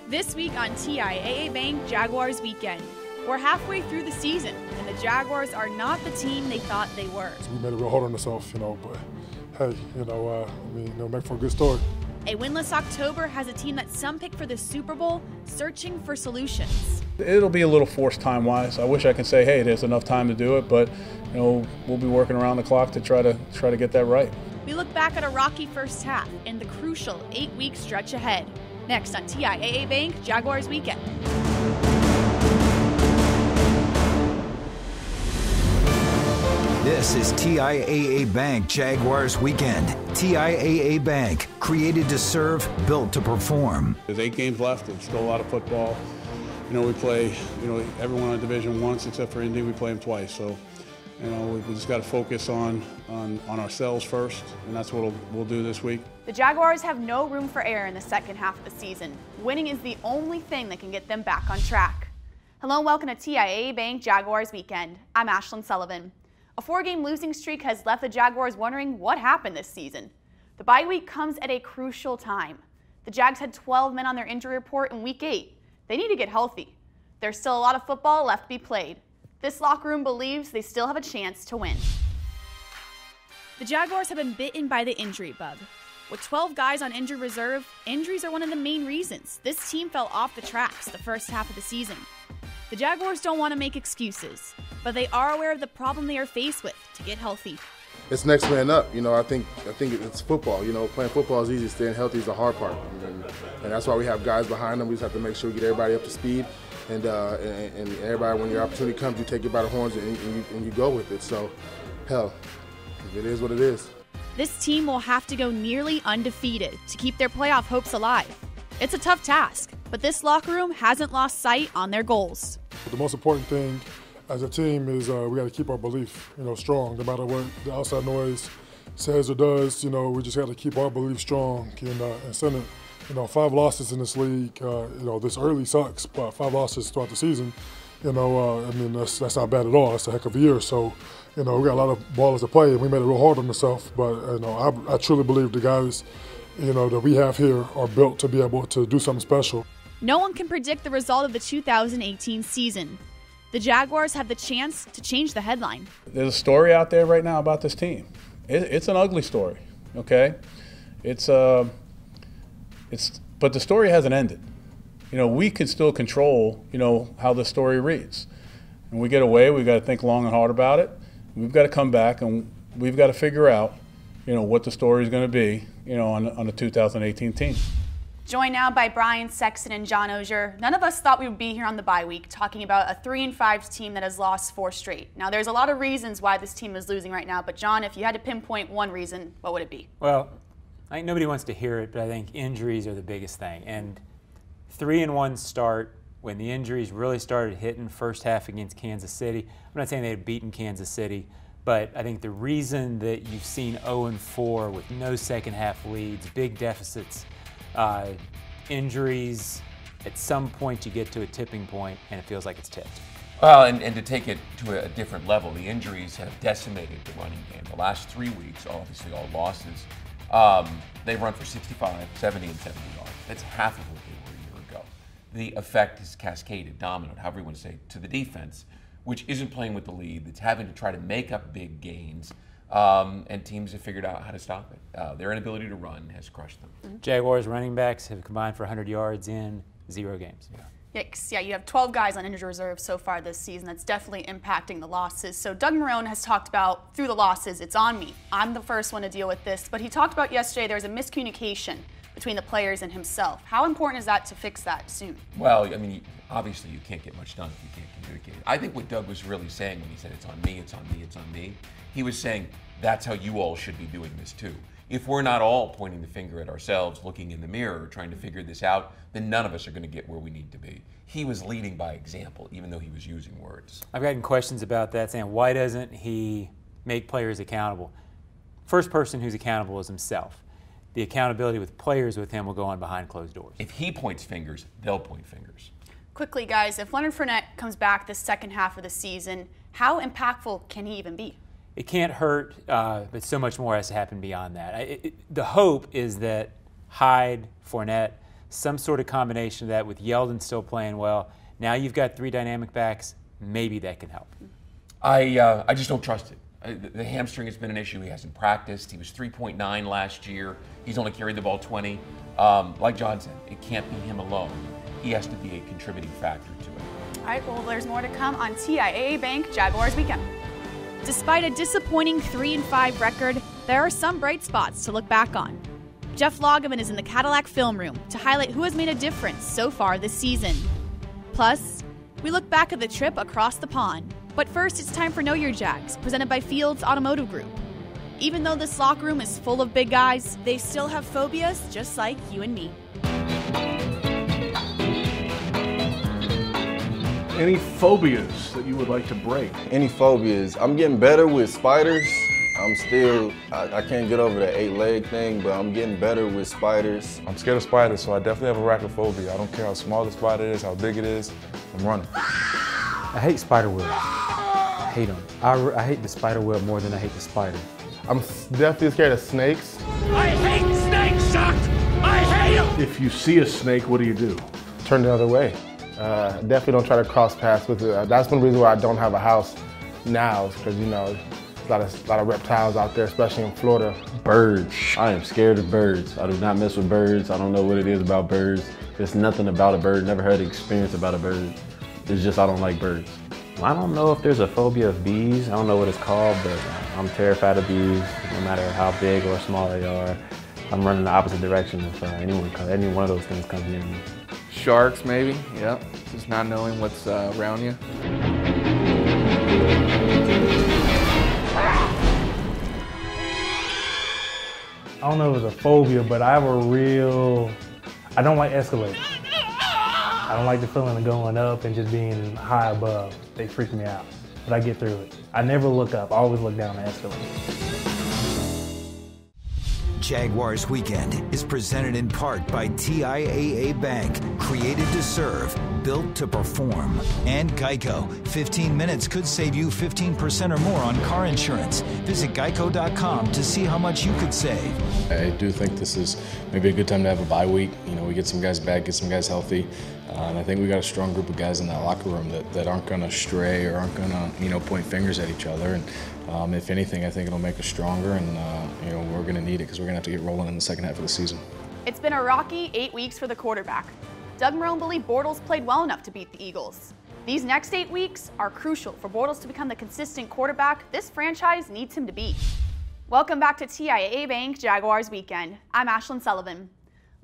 This week on TIAA Bank Jaguars Weekend. We're halfway through the season, and the Jaguars are not the team they thought they were. We made it real hard on ourselves, but hey, make for a good story. A winless October has a team that some pick for the Super Bowl searching for solutions. It'll be a little forced time-wise. I wish I could say, hey, there's enough time to do it, but we'll be working around the clock to try to get that right. We look back at a rocky first half and the crucial 8-week stretch ahead. Next on TIAA Bank Jaguars Weekend. This is TIAA Bank Jaguars Weekend. TIAA Bank, created to serve, built to perform. There's 8 games left. It's still a lot of football. We play, everyone on Division once except for Indy. We play them twice. So, we just got to focus on ourselves first, and that's what we'll do this week. The Jaguars have no room for error in the second half of the season. Winning is the only thing that can get them back on track. Hello and welcome to TIAA Bank Jaguars Weekend. I'm Ashlyn Sullivan. A 4-game losing streak has left the Jaguars wondering what happened this season. The bye week comes at a crucial time. The Jags had 12 men on their injury report in Week 8. They need to get healthy. There's still a lot of football left to be played. This locker room believes they still have a chance to win. The Jaguars have been bitten by the injury bug. With 12 guys on injured reserve, injuries are one of the main reasons this team fell off the tracks the first half of the season. The Jaguars don't want to make excuses, but they are aware of the problem they are faced with to get healthy. It's next man up. I think it's football. Playing football is easy. Staying healthy is the hard part, and that's why we have guys behind them. We just have to make sure we get everybody up to speed, and everybody, when your opportunity comes, you take it by the horns and you go with it. So, hell, it is what it is. This team will have to go nearly undefeated to keep their playoff hopes alive. It's a tough task, but this locker room hasn't lost sight on their goals. The most important thing as a team is we got to keep our belief, strong. No matter what the outside noise says or does, we just got to keep our belief strong and send it. 5 losses in this league, this early sucks, but 5 losses throughout the season, that's not bad at all. That's a heck of a year. So, we got a lot of ballers to play, and we made it real hard on ourselves. But, I truly believe the guys, that we have here are built to be able to do something special. No one can predict the result of the 2018 season. The Jaguars have the chance to change the headline. There's a story out there right now about this team. It's an ugly story, okay? But the story hasn't ended. We can still control, how the story reads. When we get away, we've got to think long and hard about it. We've got to come back and we've got to figure out, what the story is going to be, on the 2018 team. Joined now by Brian, Sexton, and John Oehser. None of us thought we would be here on the bye week talking about a 3-5 team that has lost 4 straight. Now, there's a lot of reasons why this team is losing right now, but John, if you had to pinpoint one reason, what would it be? Well, I think nobody wants to hear it, but I think injuries are the biggest thing. And 3-1 start when the injuries really started hitting first half against Kansas City. I'm not saying they had beaten Kansas City, but I think the reason that you've seen 0-4 with no second half leads, big deficits, injuries, at some point you get to a tipping point and it feels like it's tipped. Well, and to take it to a different level, the injuries have decimated the running game. The last 3 weeks, obviously all losses, they've run for 65, 70, and 70 yards. That's half of what they were a year ago. The effect is cascaded, dominoed, however you want to say, to the defense, which isn't playing with the lead, that's having to try to make up big gains. And teams have figured out how to stop it. Their inability to run has crushed them. Jaguars running backs have combined for 100 yards in 0 games. Yikes. Yeah, you have 12 guys on injured reserve so far this season. That's definitely impacting the losses. So Doug Marrone has talked about, through the losses, it's on me. I'm the first one to deal with this. But he talked about yesterday there's a miscommunication between the players and himself. How important is that to fix that soon? Well, obviously you can't get much done if you can't communicate. I think what Doug was really saying when he said it's on me, it's on me, it's on me, he was saying that's how you all should be doing this too. If we're not all pointing the finger at ourselves, looking in the mirror, trying to figure this out, then none of us are going to get where we need to be. He was leading by example, even though he was using words. I've gotten questions about that, saying why doesn't he make players accountable? First person who's accountable is himself. The accountability with players with him will go on behind closed doors. If he points fingers, they'll point fingers. Quickly, guys, if Leonard Fournette comes back the second half of the season, how impactful can he even be? It can't hurt, but so much more has to happen beyond that. The hope is that Hyde, Fournette, some sort of combination of that with Yeldon still playing well. Now you've got 3 dynamic backs. Maybe that can help. I just don't trust it. The hamstring has been an issue. He hasn't practiced. He was 3.9 last year. He's only carried the ball 20. Like John said, it can't be him alone. He has to be a contributing factor to it. All right, well, there's more to come on TIAA Bank Jaguars Weekend. Despite a disappointing 3-5 record, there are some bright spots to look back on. Jeff Lageman is in the Cadillac film room to highlight who has made a difference so far this season. Plus, we look back at the trip across the pond. But first, it's time for Know Your Jags, presented by Fields Automotive Group. Even though this locker room is full of big guys, they still have phobias just like you and me. Any phobias that you would like to break? Any phobias? I'm getting better with spiders. I can't get over the 8-leg thing, but I'm getting better with spiders. I'm scared of spiders, so I definitely have arachnophobia. I don't care how small the spider is, how big it is, I'm running. I hate spider webs. I hate them. I hate the spider web more than I hate the spider. I'm definitely scared of snakes. I hate snakes, Chuck! I hate them! If you see a snake, what do? Turn the other way. Definitely don't try to cross paths with it. That's one reason why I don't have a house now, because, you know, there's a lot of reptiles out there, especially in Florida. Birds. I am scared of birds. I do not mess with birds. I don't know what it is about birds. There's nothing about a bird. Never had an experience about a bird. It's just I don't like birds. I don't know if there's a phobia of bees. I don't know what it's called, but I'm terrified of bees, no matter how big or small they are. I'm running the opposite direction if any one of those things comes near me. Sharks, maybe, yep. Just not knowing what's around you. I don't know if it's a phobia, but I don't like escalators. I don't like the feeling of going up and just being high above. They freak me out, but I get through it. I never look up, I always look down the escalator. Jaguars Weekend is presented in part by TIAA Bank, created to serve, built to perform, and Geico. 15 minutes could save you 15% or more on car insurance. Visit geico.com to see how much you could save. I do think this is maybe a good time to have a bye week. You know, we get some guys back, get some guys healthy. And I think we got a strong group of guys in that locker room that aren't going to stray or aren't going to, you know, point fingers at each other. And if anything, I think it'll make us stronger, and you know, we're going to need it because we're going to have to get rolling in the second half of the season. It's been a rocky 8 weeks for the quarterback. Doug Marrone believed Bortles played well enough to beat the Eagles. These next 8 weeks are crucial for Bortles to become the consistent quarterback this franchise needs him to be. Welcome back to TIAA Bank Jaguars Weekend. I'm Ashlyn Sullivan.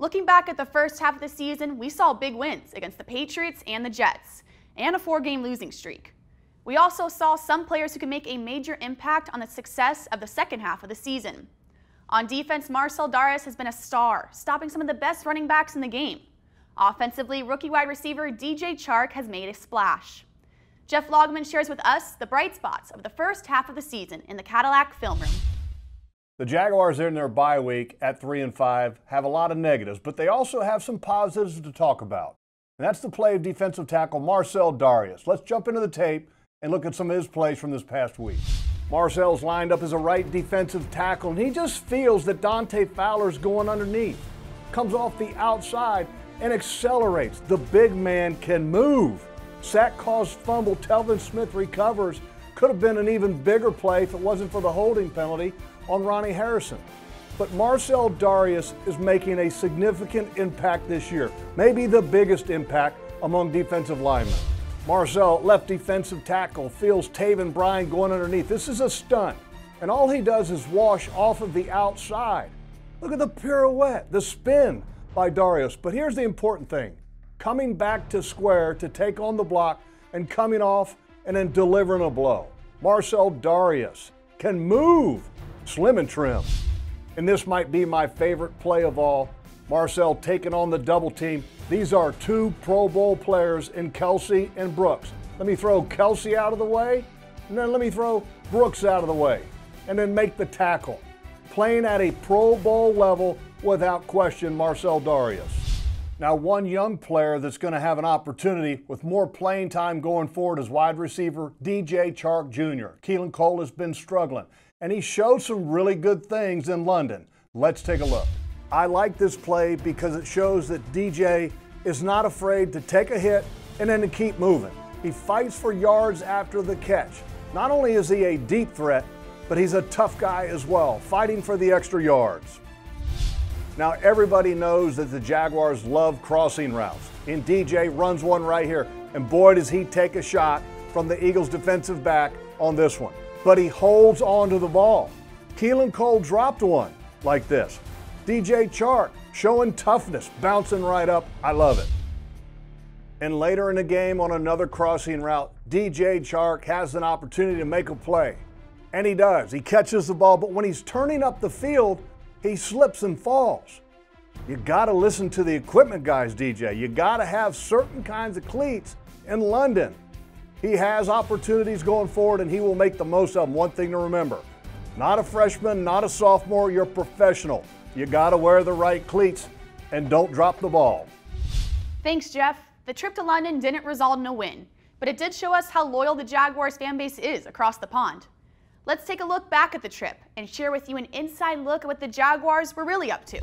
Looking back at the first half of the season, we saw big wins against the Patriots and the Jets, and a 4-game losing streak. We also saw some players who can make a major impact on the success of the second half of the season. On defense, Marcel Darius has been a star, stopping some of the best running backs in the game. Offensively, rookie wide receiver DJ Chark has made a splash. Jeff Lageman shares with us the bright spots of the first half of the season in the Cadillac film room. The Jaguars in their bye week at 3-5 have a lot of negatives, but they also have some positives to talk about. And that's the play of defensive tackle Marcel Darius. Let's jump into the tape and look at some of his plays from this past week. Marcel's lined up as a right defensive tackle, and he just feels that Dante Fowler's going underneath. Comes off the outside and accelerates. The big man can move. Sack caused fumble. Telvin Smith recovers. Could have been an even bigger play if it wasn't for the holding penalty on Ronnie Harrison. But Marcel Darius is making a significant impact this year, maybe the biggest impact among defensive linemen. Marcel, left defensive tackle, feels Taven Bryan going underneath. This is a stunt, and all he does is wash off of the outside. Look at the pirouette, the spin by Darius. But here's the important thing. Coming back to square to take on the block and coming off and then delivering a blow. Marcel Darius can move. Slim and trim. And this might be my favorite play of all. Marcel taking on the double team. These are 2 Pro Bowl players in Kelsey and Brooks. Let me throw Kelsey out of the way, and then let me throw Brooks out of the way, and then make the tackle. Playing at a Pro Bowl level without question, Marcel Darius. Now, one young player that's going to have an opportunity with more playing time going forward is wide receiver DJ Chark Jr. Keelan Cole has been struggling, and he showed some really good things in London. Let's take a look. I like this play because it shows that DJ is not afraid to take a hit and then to keep moving. He fights for yards after the catch. Not only is he a deep threat, but he's a tough guy as well, fighting for the extra yards. Now everybody knows that the Jaguars love crossing routes, and DJ runs one right here, and boy does he take a shot from the Eagles defensive back on this one. But he holds on to the ball. Keelan Cole dropped one like this. DJ Chark showing toughness, bouncing right up. I love it. And later in the game on another crossing route, DJ Chark has an opportunity to make a play. And he does. He catches the ball, but when he's turning up the field, he slips and falls. You got to listen to the equipment guys, DJ. You got to have certain kinds of cleats in London. He has opportunities going forward, and he will make the most of them. One thing to remember, not a freshman, not a sophomore, you're a professional. You got to wear the right cleats and don't drop the ball. Thanks, Jeff. The trip to London didn't result in a win, but it did show us how loyal the Jaguars fan base is across the pond. Let's take a look back at the trip and share with you an inside look at what the Jaguars were really up to.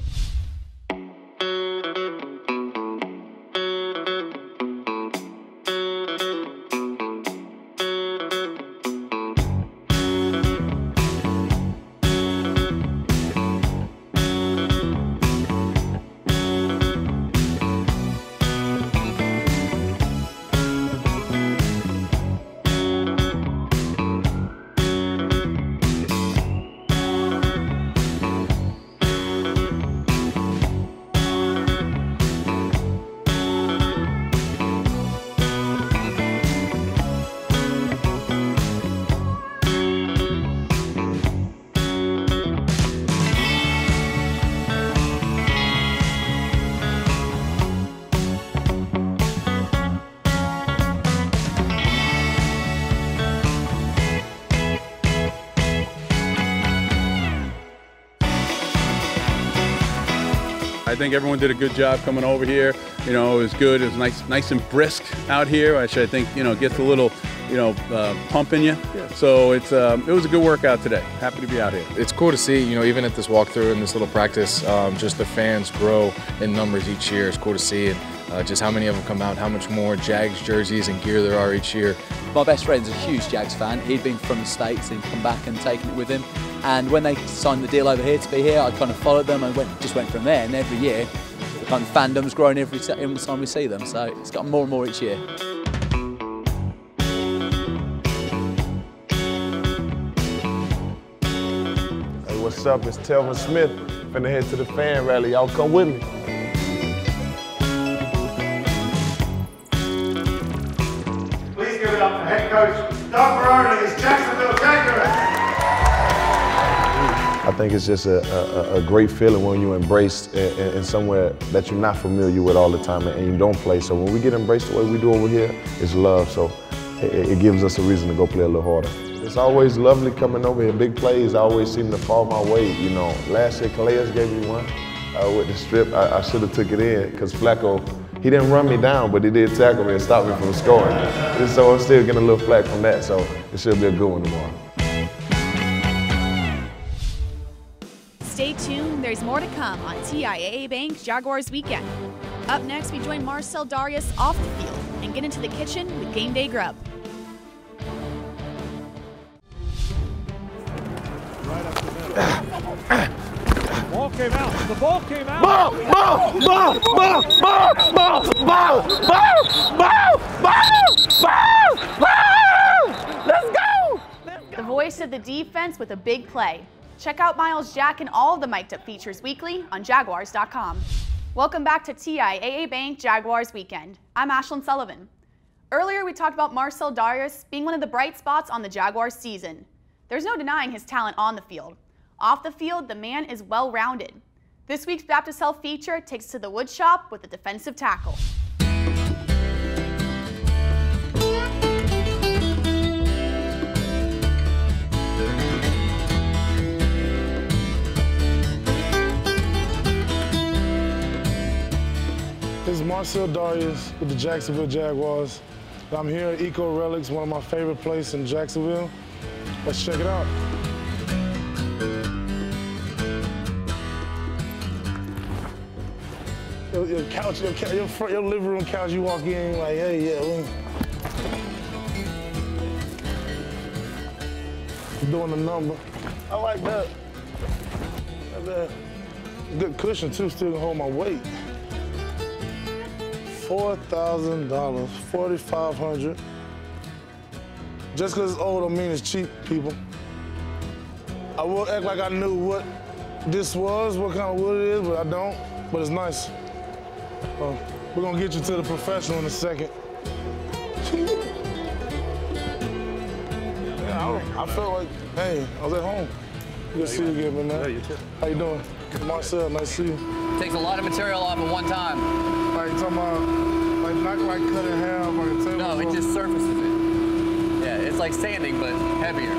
I think everyone did a good job coming over here. You know, it was good. It was nice and brisk out here, which I think, you know, gets a little, you know, pump in you. Yeah. So it was a good workout today. Happy to be out here. It's cool to see, you know, even at this walkthrough and this little practice, just the fans grow in numbers each year. It's cool to see, and just how many of them come out, how much more Jags jerseys and gear there are each year. My best friend's a huge Jags fan. He'd been from the States and come back and taken it with him. And when they signed the deal over here to be here, I kind of followed them and just went from there. And every year, the kind of fandom's grown every time we see them. So it's got more and more each year. Hey, what's up? It's Telvin Smith. Finna head to the fan rally. Y'all come with me. Please give it up for head coach Doug Marrone and his Jacksonville Jaguars. I think it's just a great feeling when you're embraced in somewhere that you're not familiar with all the time and you don't play. So when we get embraced the way we do over here, it's love. So it gives us a reason to go play a little harder. It's always lovely coming over here. Big plays always seem to fall my way. You know, last year Calais gave me one with the strip. I should have took it in because Flacco, he didn't run me down, but he did tackle me and stop me from scoring. And so I'm still getting a little flack from that. So it should be a good one tomorrow. Stay tuned, there's more to come on TIAA Bank Jaguars Weekend. Up next, we join Marcel Darius off the field and get into the kitchen with Game Day Grub. Right up the middle. Ball came out. The ball came out. Ball! Ball! Ball! Ball! Ball! Ball! Ball! Ball! Ball! Ball! Let's go! The voice of the defense with a big play. Check out Miles Jack and all of the Mic'd Up features weekly on Jaguars.com. Welcome back to TIAA Bank Jaguars Weekend. I'm Ashlyn Sullivan. Earlier we talked about Marcel Darius being one of the bright spots on the Jaguars season. There's no denying his talent on the field. Off the field, the man is well-rounded. This week's Baptist Health feature takes us to the wood shop with a defensive tackle. This is Marcel Darius with the Jacksonville Jaguars. I'm here at Eco Relics, one of my favorite places in Jacksonville. Let's check it out. your couch, your living room couch, you walk in like, hey, yeah, doing the number. I like that. Good cushion too, still can hold my weight. $4,000, $4,500. Just because it's old don't mean it's cheap, people. I will act like I knew what this was, what kind of wood it is, but I don't. But it's nice. We're gonna get you to the professional in a second. Yeah, I felt like, hey, I was at home. Good to see you again, man. Yeah, you too. How you doing? Marcel, nice to see you. Takes a lot of material off at one time. Like, talking about, like, not like cut in half, like a table. No, it just surfaces it. Yeah, it's like sanding, but heavier.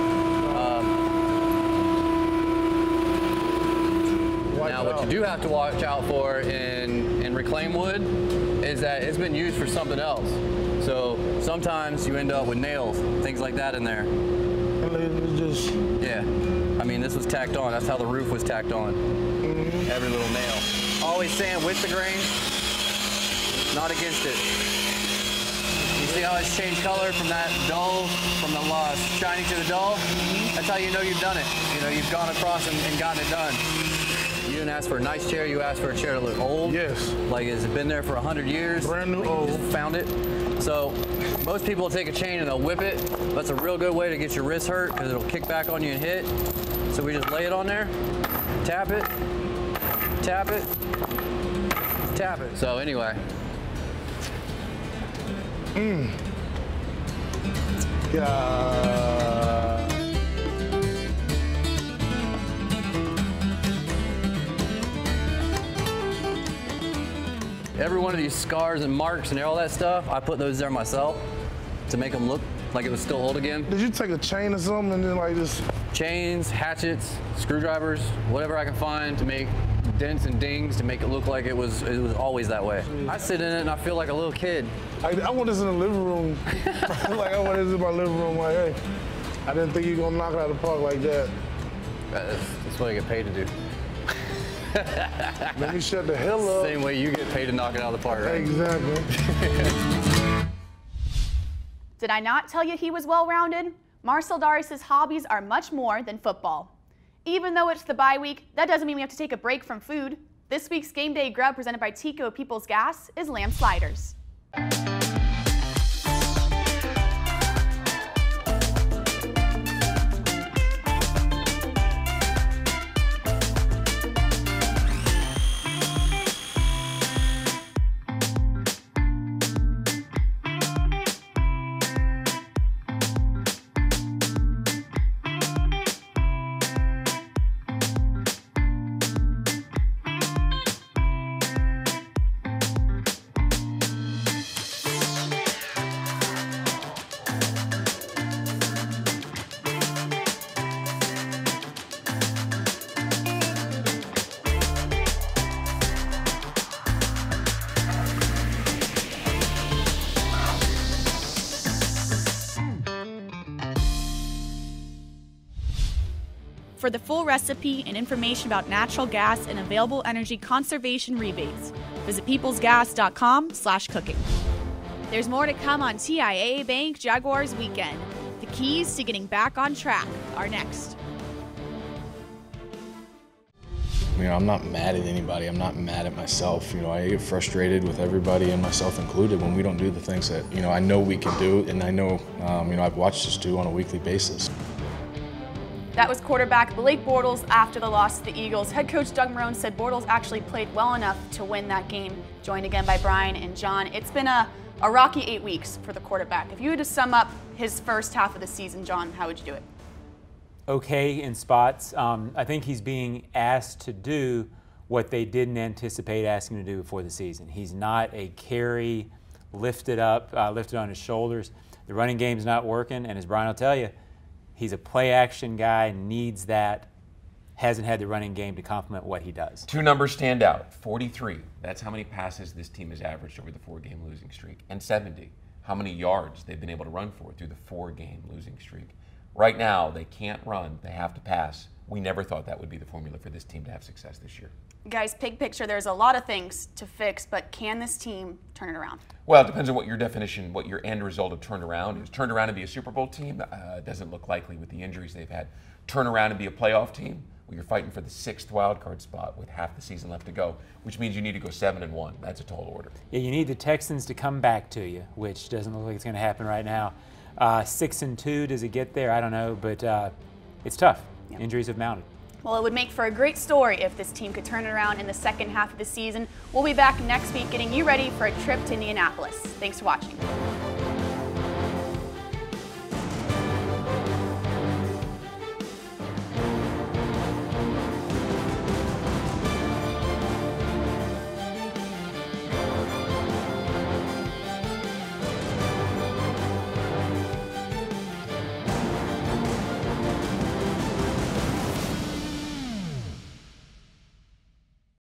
Now, what you do have to watch out for in reclaimed wood is that it's been used for something else. So sometimes you end up with nails, things like that in there. Yeah. I mean, this was tacked on. That's how the roof was tacked on. Every little nail. Always sand with the grain, not against it. You see how it's changed color from that dull, from the shiny to the dull? That's how you know you've done it. You know, you've gone across and gotten it done. You didn't ask for a nice chair, you asked for a chair to look old. Yes. Like, has it been there for 100 years? Brand new old. You just found it. So, most people will take a chain and they'll whip it. That's a real good way to get your wrist hurt because it'll kick back on you and hit. So we just lay it on there, tap it, tap it, tap it. So anyway. Yeah. Every one of these scars and marks and all that stuff, I put those there myself to make them look like it was still old again. Did you take a chain or something and then like this? Chains, hatchets, screwdrivers, whatever I can find to make dents and dings to make it look like it was always that way. I sit in it and I feel like a little kid. I want this in the living room. Like I want this in my living room. Like, hey, I didn't think you were gonna knock it out of the park like that. That's what I get paid to do. Let me shut the hell up. Same way you get paid to knock it out of the park, right? Exactly. Did I not tell you he was well-rounded? Marcel Darius' hobbies are much more than football. Even though it's the bye week, that doesn't mean we have to take a break from food. This week's Game Day Grub presented by Tico People's Gas is lamb sliders. For the full recipe and information about natural gas and available energy conservation rebates, visit peoplesgas.com/cooking. There's more to come on TIAA Bank Jaguars Weekend. The keys to getting back on track are next. You know, I'm not mad at anybody. I'm not mad at myself. You know, I get frustrated with everybody and myself included when we don't do the things that, you know, I know we can do and I know, you know, I've watched us do on a weekly basis. That was quarterback Blake Bortles after the loss to the Eagles. Head coach Doug Marrone said Bortles actually played well enough to win that game. Joined again by Brian and John. It's been a rocky 8 weeks for the quarterback. If you were to sum up his first half of the season, John, how would you do it? Okay in spots. I think he's being asked to do what they didn't anticipate asking him to do before the season. He's not a carry, lifted up, lifted on his shoulders. The running game's not working, and as Brian will tell you, he's a play-action guy, needs that, hasn't had the running game to complement what he does. Two numbers stand out, 43. That's how many passes this team has averaged over the 4-game losing streak. And 70, how many yards they've been able to run for through the 4-game losing streak. Right now, they can't run. They have to pass. We never thought that would be the formula for this team to have success this year. Guys, big picture, there's a lot of things to fix, but can this team turn it around? Well, it depends on what your definition, what your end result of turnaround is. Turn around and be a Super Bowl team doesn't look likely with the injuries they've had. Turn around and be a playoff team, well, you're fighting for the 6th wild card spot with half the season left to go, which means you need to go 7-1. That's a tall order. Yeah, you need the Texans to come back to you, which doesn't look like it's going to happen right now. 6-2, does it get there? I don't know, but it's tough. Yep. Injuries have mounted. Well, it would make for a great story if this team could turn it around in the second half of the season. We'll be back next week getting you ready for a trip to Indianapolis. Thanks for watching.